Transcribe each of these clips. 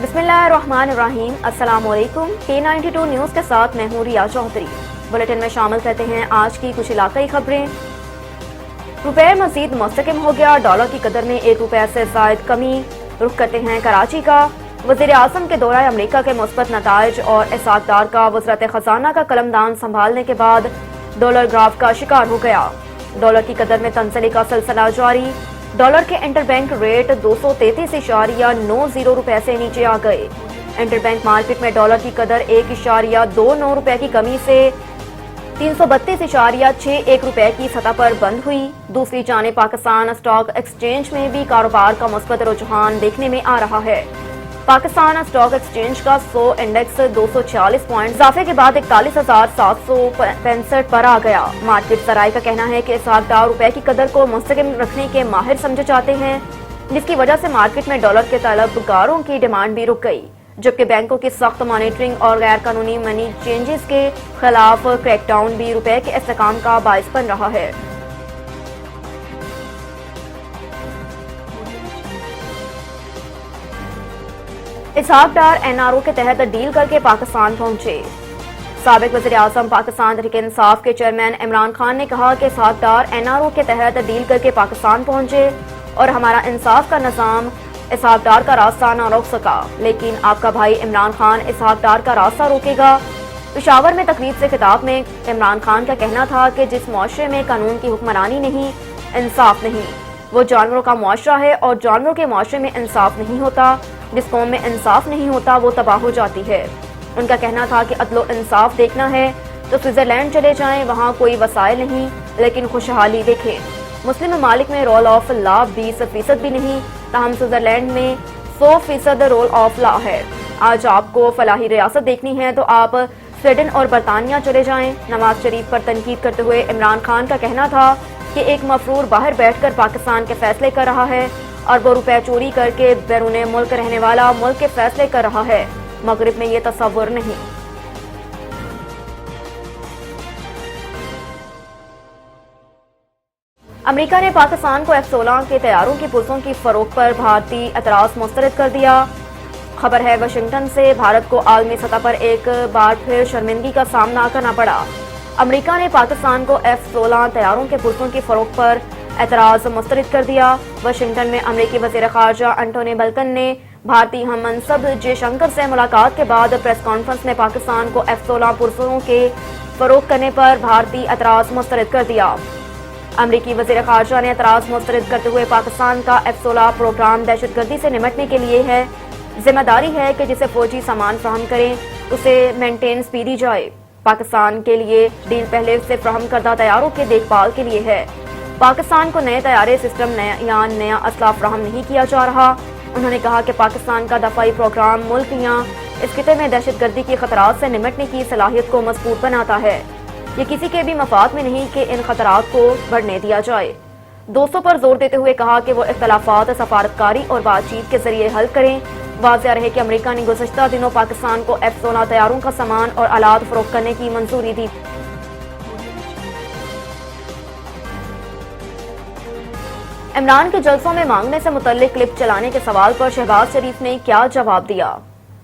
बिस्मिल्लाहिर्रहमानिर्रहीम। अस्सलाम वालेकुम। K92 न्यूज़ के साथ मैं हूँ रिया चौधरी। बुलेटिन में शामिल करते हैं आज की कुछ इलाकाई खबरें। रुपये मजीद मुस्तकम हो गया, डॉलर की कदर में 1 रुपये से ज़ायद कमी। रुख करते हैं कराची का। वज़ीर आज़म के दौरा अमरीका के मुस्बत नताइज और इसाक डार का वज़रत ख़ज़ाना का कलमदान संभालने के बाद डॉलर ग्राफ का शिकार हो गया। डॉलर की कदर में तंज़ली का सिलसिला जारी। डॉलर के इंटरबैंक रेट 233.90 रुपये से नीचे आ गए। इंटरबैंक मार्केट में डॉलर की कदर 1.29 रुपये की कमी से 332.61 रुपये की सतह पर बंद हुई। दूसरी जानिब पाकिस्तान स्टॉक एक्सचेंज में भी कारोबार का मुस्बत रुझान देखने में आ रहा है। पाकिस्तान स्टॉक एक्सचेंज का 100 इंडेक्स 246 पॉइंट इजाफे के बाद 41,765 पर आ गया। मार्केट ज़राए का कहना है कि इसाक डार रुपए की कदर को मुस्तकिम रखने के माहिर समझे जाते हैं, जिसकी वजह से मार्केट में डॉलर के तलबगारों की डिमांड भी रुक गई, जबकि बैंकों की सख्त मॉनिटरिंग और गैर कानूनी मनी चेंजेस के खिलाफ क्रैकडाउन भी रुपए के इस्तेकाम का बाइस बन रहा है। इसाक डार NRO के तहत डील करके पाकिस्तान पहुंचे। साबिक वज़ीर आज़म पाकिस्तान तहरीक-ए-इंसाफ के चेयरमैन इमरान खान ने कहा कि इसाक डार NRO के तहत डील करके पाकिस्तान पहुंचे और हमारा इंसाफ का निज़ाम इसाक डार का रास्ता न रोक सका, लेकिन आपका भाई इमरान खान इसाक डार का रास्ता रोकेगा। पेशावर में तकरीब से खिताब में इमरान खान का कहना था कि जिस मुआशरे में कानून की हुक्मरानी नहीं, इंसाफ नहीं, वो जानवरों का मुआशरा है और जानवरों के मुआशरे में इंसाफ नहीं होता। जिस कौम में इंसाफ नहीं होता वो तबाह हो जाती है। उनका कहना था कि अदलो इंसाफ देखना है तो स्विट्जरलैंड चले जाएं, वहाँ कोई वसाइल नहीं लेकिन खुशहाली देखें। मुस्लिम ममालिक में रोल ऑफ लॉ 20% भी नहीं, ताहम स्विट्जरलैंड में 100% रोल ऑफ लॉ है। आज आपको फलाही रियासत देखनी है तो आप स्वीडन और बरतानिया चले जाएं। नवाज शरीफ पर तनकीद करते हुए इमरान खान का कहना था कि एक मफरूर बाहर बैठकर पाकिस्तान के फैसले कर रहा है और वो रुपए चोरी करके बैरूने मुल्क रहने वाला मुल्क के फैसले कर रहा है। मगरिब में ये तसव्वुर नहीं। अमेरिका ने पाकिस्तान को F-16 के तैयारों की पुर्जों की फरोख्त पर भारतीय एतराज़ मुस्तरद कर दिया। खबर है वाशिंगटन से। भारत को आलमी सतह पर एक बार फिर शर्मिंदगी का सामना करना पड़ा। अमेरिका ने पाकिस्तान को F-16 तैयारों के पुर्जों की फरोख्त पर एतराज़ मुस्तरद कर दिया। वाशिंगटन में अमरीकी वज़ीर ख़ारजा एंटोनी ब्लिंकन ने भारतीय हम मनसब जयशंकर से मुलाकात के बाद प्रेस कॉन्फ्रेंस में पाकिस्तान को F-16 पुर्जों के फरोख्त करने पर भारतीय एतराज़ मुस्तरद कर दिया। अमरीकी वज़ीर ख़ारजा ने एतराज़ मुस्तरद करते हुए पाकिस्तान का F-16 प्रोग्राम दहशतगर्दी से निमटने के लिए है। जिम्मेदारी है कि जिसे फौजी सामान फराहम करें उसे मेंटेनेंस भी दी जाए। पाकिस्तान के लिए डील पहले से फराहम करदा तैयारों के देखभाल के लिए है। पाकिस्तान को नए तैयारे सिस्टम या नया असला फराहम नहीं किया जा रहा। उन्होंने कहा कि पाकिस्तान का दफाई प्रोग्राम मुल्क या इस खिते में दहशतगर्दी के खतरात से निमटने की सलाहियत को मजबूत बनाता है। ये किसी के भी मफाद में नहीं कि इन खतरात को बढ़ने दिया जाए। दोस्तों पर जोर देते हुए कहा कि वो इख्तलाफात सफारतकारी और बातचीत के जरिए हल करें। वाज़ेह रहे कि अमेरिका ने गुज़श्ता दिनों पाकिस्तान को F-16 तैयारों का सामान और आलात फरोख्त करने की मंजूरी दी। इमरान के जलसों में मांगने से मुतल्लिक क्लिप चलाने के सवाल पर शहबाज शरीफ ने क्या जवाब दिया।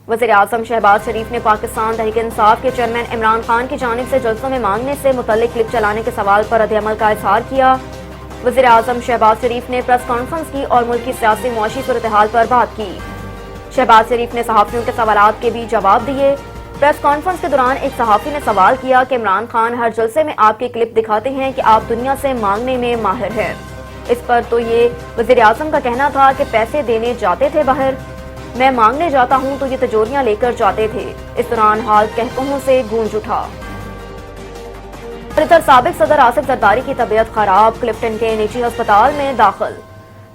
वज़ीर आज़म शहबाज शरीफ ने पाकिस्तान तहरीक-ए-इंसाफ के चेयरमैन इमरान खान की जानिब से जलसों में मांगने से मुतल्लिक क्लिप चलाने के सवाल पर रद्द-ए-अमल का इज़हार किया। वज़ीर आज़म शहबाज शरीफ ने प्रेस कॉन्फ्रेंस की और मुल्क की सियासी मुआशी सूरत-ए-हाल पर बात की। शहबाज शरीफ ने सहाफ़ियों के सवालात के भी जवाब दिए। प्रेस कॉन्फ्रेंस के दौरान एक सहाफ़ी ने सवाल किया कि इमरान खान हर जलसे में आपकी क्लिप दिखाते हैं कि आप दुनिया से मांगने में माहिर हैं। इस पर तो ये वज़ीर आज़म का कहना था कि पैसे देने जाते थे बाहर, मैं मांगने जाता हूं तो ये तिजोरियां लेकर जाते थे। इस दौरान हाल कहकहों से गूंज उठा। इधर साबिक सदर आसिफ जरदारी की तबीयत खराब, क्लिफ्टन के निजी अस्पताल में दाखिल।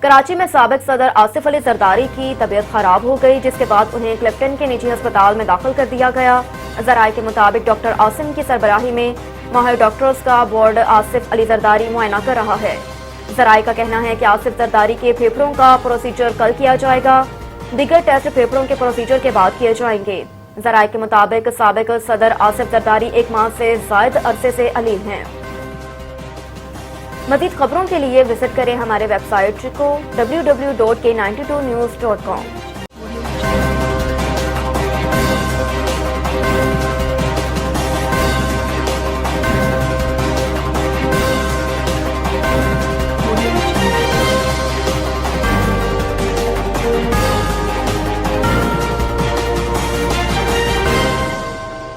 कराची में साबिक सदर आसिफ अली जरदारी की तबीयत खराब हो गई, जिसके बाद उन्हें क्लिफ्टन के निजी अस्पताल में दाखिल कर दिया गया। ज़राए के मुताबिक डॉक्टर आसिम की सरबराही में माहिर डॉक्टर्स का बोर्ड आसिफ अली जरदारी मुआयना कर रहा है। ज़राए का कहना है कि आसिफ जरदारी के फेफड़ों का प्रोसीजर कल किया जाएगा। दीगर टेस्ट फेफड़ों के प्रोसीजर के बाद किए जाएंगे। ज़राए के मुताबिक साबिक सदर आसिफ जरदारी 1 माह से ज़ायद अरसे से अलील हैं। मज़ीद खबरों के लिए विजिट करें हमारे वेबसाइट को www.k92news.com।